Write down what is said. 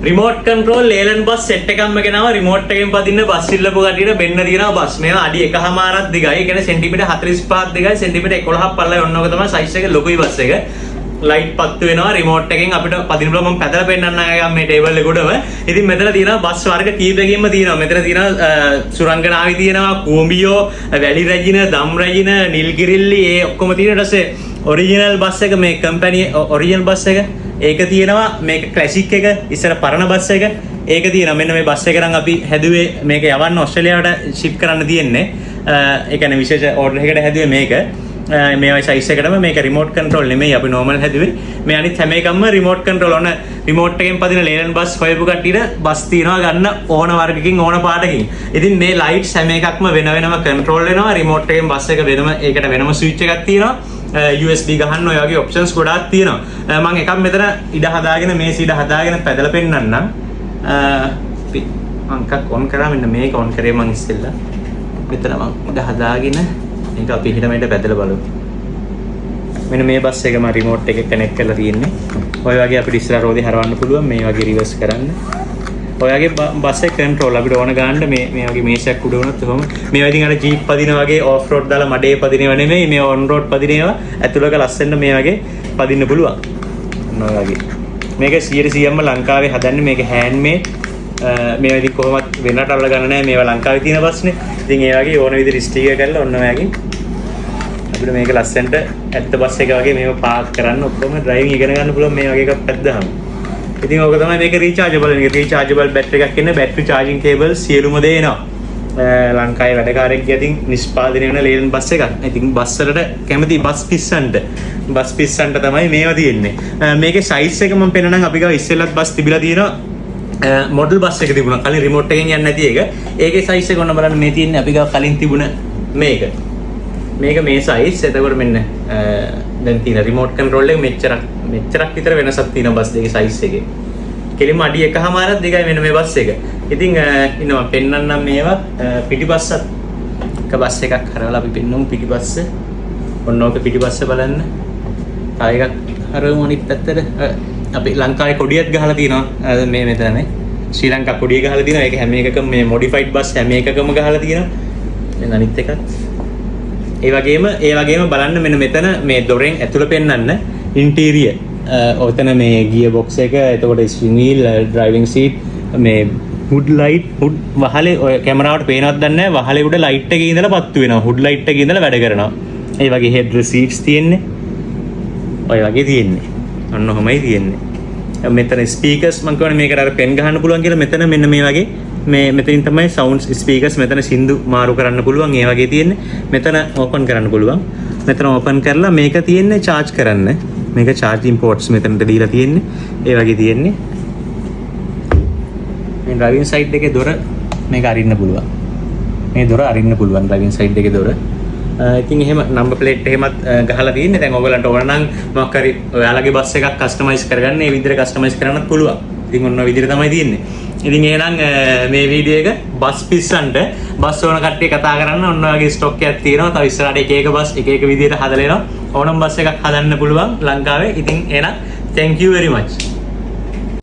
Remote control ලේලන් bus set එකක්ම ගෙනාවා. Remote එකෙන් පදින්න බස් ඉල්ලපු කටියට බෙන්න තියෙනවා බස්. මේවා අඩි 1.5ක් දිගයි. ඒ කියන්නේ සෙන්ටිමීටර් 45ක් දිගයි. සෙන්ටිමීටර් 11ක් පළලයි. ඔන්නෝක තමයි සයිස් එක. ලොකුයි බස් එක. ලයිට් පත්තු වෙනවා රිමෝට් එකෙන් අපිට පදින්න පුළුවන්. මම පැදලා පෙන්නන්න ආගම් මේ ටේබල් එක උඩම. ඉතින් මෙතන තියෙනවා බස් වර්ග කීපයකින්ම තියෙනවා. මෙතන තියෙනවා සුරංගනාවි තියෙනවා, කූඹියෝ, වැලි රැජින, දම් රැජින, නිල්ගිරිල්ලි ඒ ඔක්කොම තියෙන. ඊට පස්සේ ඔරිජිනල් බස් එක මේ කම්පැනි ඔරිජිනල් බස් එක ඒක තියෙනවා. මේක ක්ලාසික් එක ඉස්සර පරණ බස් එක ඒක තියෙනවා. මෙන්න මේ බස් එක නම් අපි හැදුවේ මේක යවන්න ඕස්ට්‍රේලියාවට ෂිප් කරන්න තියෙන්නේ. ඒ කියන්නේ විශේෂ ඕඩර් එකකට හැදුවේ මේක. මේ සයිස් එකටම මේක රිමෝට් කන්ට්‍රෝල් නෙමෙයි අපි නෝමල් හැදුවේ. මේ අනිත් හැම එකක්ම රිමෝට් කන්ට්‍රෝල්. ඔන්න රිමෝට් එකෙන් පදින ලේලන් බස් හොයපු කට්ටියට බස් තියනවා ගන්න ඕන වර්ගකින් ඕන පාටකින්. ඉතින් මේ ලයිට්ස් හැම එකක්ම වෙන වෙනම කන්ට්‍රෝල් වෙනවා. රිමෝට් එකෙන් බස් එක වෙනම ඒකට වෙනම ස්විච් එකක් තියෙනවා. USB ගහන්න ඔය වගේ ඔප්ෂන්ස් ගොඩාක් තියෙනවා. මම එකක් මෙතන ඉඩ හදාගෙන මේස ඉඩ හදාගෙන පැදලා පෙන්නන්නම්. අංකක් ඔන් කරා මෙන්න මේක ඔන් කරේ මං ඉස්සෙල්ලා. මෙතන මං ඉඩ හදාගෙන මේක අපි හිටමෙට පැදලා බලමු. මෙන්න මේ බස් එක මම රිමෝට් එකේ කනෙක්ට් කරලා තියෙන්නේ. ඔය වගේ අපිට ඉස්සරහ රෝදේ හරවන්න පුළුවන්. මේ වගේ රිවර්ස් කරන්න. ඔය වගේ බස් එක කන්ට්‍රෝල් අපිට ඕන ගන්න මේ වගේ මේසයක් උඩ වුණොත් කොහොම මේවා ඉතින් අර ජීප් පදින වගේ ඕෆ් රෝඩ් දාලා මඩේ පදිනව නෙමෙයි. මේ ඔන් රෝඩ් පදිනේවා ඇතුළක ලස්සනට මේ වගේ පදින්න පුළුවන්. ඔය වගේ. මේක 100%ම ලංකාවේ හදන්නේ. මේක හෑන්ඩ් මේඩ්. මේවා ඉතින් කොහොමත් වෙනට අල්ල ගන්න නැහැ. මේවා ලංකාවේ තියෙන බස්නේ. ඉතින් ඒ වගේ ඕන විදිහට ස්ටිකර් කරලා ඔන්න ඔයගෙන් අපිට මේක ලස්සනට ඇත්ත බස් එක වගේ මේව පාක් කරන්න ඔක්කොම ඩ්‍රයිවිං ඉගෙන ගන්න පුළුවන් මේ වගේ එකක් පැද්දාම. ඉතින් ඕක තමයි මේක රීචාර්ජබල් එක. රීචාර්ජබල් බැටරි එකක් ඉන්නේ. බැටරි චාර්ජින් කේබල් සියලුම දේ එනවා. ලංකාවේ වැඩකාරයෙක්ගේ අතින් නිෂ්පාදනය වෙන ලේලන් බස් එකක්. ඉතින් බස් වලට කැමති බස් පිස්සන්ට තමයි මේවා තියෙන්නේ. මේකේ සයිස් එක මම පෙන්නනම් අපි ගාව ඉස්සෙල්ලත් බස් තිබිලා තියෙනවා. මොඩල් බස් එක තිබුණා. කලින් රිමෝට් එකෙන් යන්නේ නැති එක. ඒකේ සයිස් එක ඔන්න බලන්න මේ තියෙන්නේ අපි ගාව කලින් තිබුණ මේක. මේක මේ සයිස්. එතකොට මෙන්න දැන් තියෙන රිමෝට් කන්ට්‍රෝල් එක මෙච්චරක් විතර වෙනසක් තියෙනවා බස් දෙකේ සයිස් එකේ. කෙලින්ම අඩි 1.5ක් දෙකයි මෙන්න මේ බස් එක. ඉතින් ඉන්නවා පෙන්නන්නම් මේවා පිටිපස්සත් එක බස් එකක් හරවලා අපි පෙන්නමු පිටිපස්ස. ඔන්න ඕක පිටිපස්ස බලන්න. තව එකක් හරවමු අනිත් පැත්තට. අපි ලංකාවේ කොඩියක් ගහලා තියෙනවා මේ මෙතන. ශ්‍රී ලංකා කොඩිය ගහලා තියෙනවා. ඒක හැම එකකම මේ මොඩිෆයිඩ් බස් හැම එකකම ගහලා තියෙනවා. දැන් අනිත් එකත් ඒ වගේම බලන්න මෙන්න මෙතන මේ දොරෙන් ඇතුළ පෙන්නන්න ඉන්ටීරියර්. ඔතන මේ ගියර් බොක්ස් එක, එතකොට ස්ටියරින් වීල්, ඩ්‍රයිවිං සීට්, මේ හුඩ් ලයිට්, හුඩ් වහලේ ඔය කැමරාවට පේනවද දන්නේ නැහැ. වහලේ උඩ ලයිට් එකේ ඉඳලා පත්තු වෙනවා. හුඩ් ලයිට් එකේ ඉඳලා වැඩ කරනවා. ඒ වගේ හෙඩ් රීසීට්ස් තියෙන්නේ. ඔය වගේ තියෙන්නේ. ඔන්න ඔහොමයි තියෙන්නේ. මෙතන ස්පීකර්ස් මම කියන්නේ මේකට අර පෙන් ගහන්න පුළුවන් කියලා මෙතන මෙන්න මේ වගේ මෙතනින් තමයි සවුන්ඩ්ස් ස්පීකර්ස් මෙතන සින්දු මාරු කරන්න පුළුවන්. ඒ වගේ තියෙන්නේ. මෙතන ඕපන් කරන්න පුළුවන්. මෙතන ඕපන් කරලා මේක තියෙන්නේ charge කරන්න. මේක charging ports මෙතනට දීලා තියෙන්නේ. ඒ වගේ තියෙන්නේ. මේ driving side එකේ දොර මේක අරින්න පුළුවන්. මේ දොර අරින්න පුළුවන් driving side එකේ දොර. ඉතින් එහෙම නම්බර් ප්ලේට් එහෙමත් ගහලා තියෙන්නේ. දැන් ඔයගලන්ට ඕන නම් මොකක් හරි ඔයාලගේ බස් එකක් කස්ටමයිස් කරගන්න ඒ විදිහට කස්ටමයිස් කරන්නත් පුළුවන්. ඉතින් ඔන්න ඔය විදිහට තමයි තියෙන්නේ. ඉතින් එහෙනම් මේ වීඩියෝ එක බස් පිස්සන්ට බස් ඕන කට්ටිය කතා කරන්න ඔන්න ඔයගේ ස්ටොක් එකක් තියෙනවා. තව ඉස්සරහට එක බස් එක විදිහට හදලා එනවා. ඕනම බස් එකක් හදන්න පුළුවන් ලංකාවේ. ඉතින් එහෙනම් thank you very much.